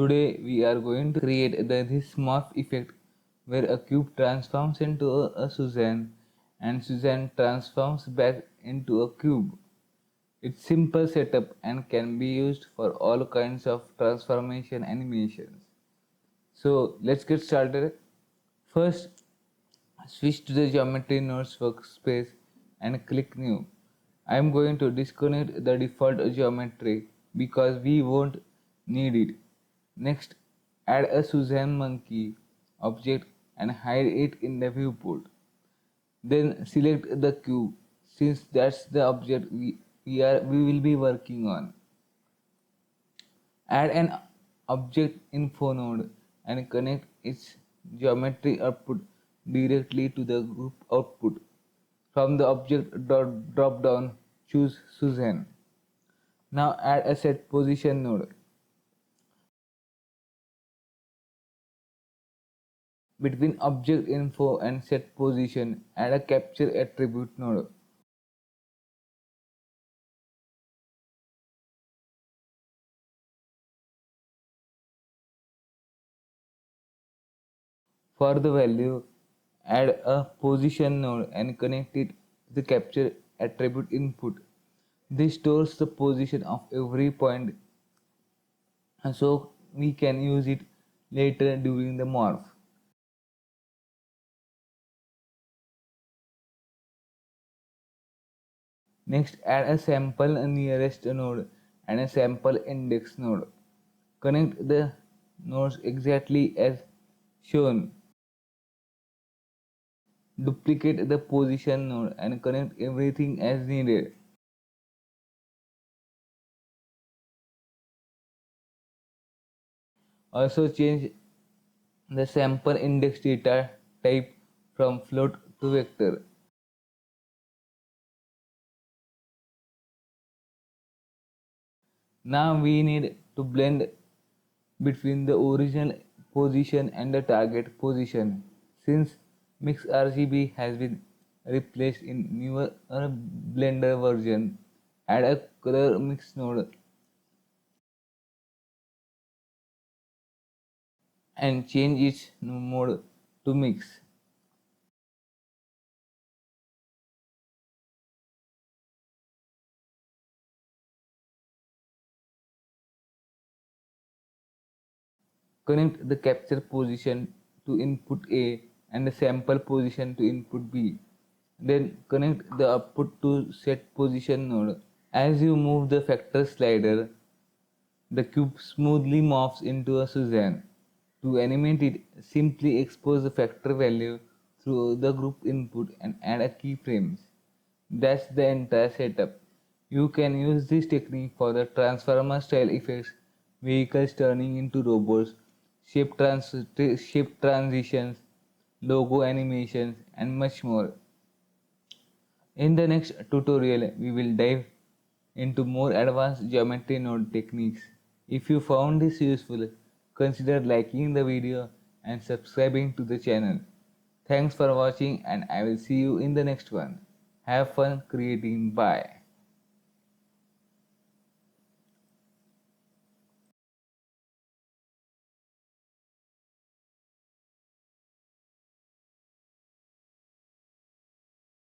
Today we are going to create this morph effect where a cube transforms into a Suzanne and Suzanne transforms back into a cube. It's simple setup and can be used for all kinds of transformation animations. So let's get started. First, switch to the Geometry Nodes workspace and click New. I am going to disconnect the default geometry because we won't need it. Next, add a Suzanne monkey object and hide it in the viewport. Then select the cube since that's the object we will be working on. Add an object info node and connect its geometry output directly to the group output. From the object drop down, choose Suzanne. Now add a set position node. Between object info and set position, add a capture attribute node. For the value, add a position node and connect it to the capture attribute input. This stores the position of every point so we can use it later during the morph. Next, add a sample nearest node and a sample index node. Connect the nodes exactly as shown. Duplicate the position node and connect everything as needed. Also change the sample index data type from float to vector. Now we need to blend between the original position and the target position. Since mix RGB has been replaced in newer Blender version, add a color mix node and change its mode to mix. Connect the capture position to input A and the sample position to input B. Then connect the output to set position node. As you move the factor slider, the cube smoothly morphs into a Suzanne. To animate it, simply expose the factor value through the group input and add a keyframes. That's the entire setup. You can use this technique for the transformer style effects, vehicles turning into robots, shape transitions, logo animations, and much more. In the next tutorial, we will dive into more advanced geometry node techniques. If you found this useful, consider liking the video and subscribing to the channel. Thanks for watching and I will see you in the next one. Have fun creating. Bye.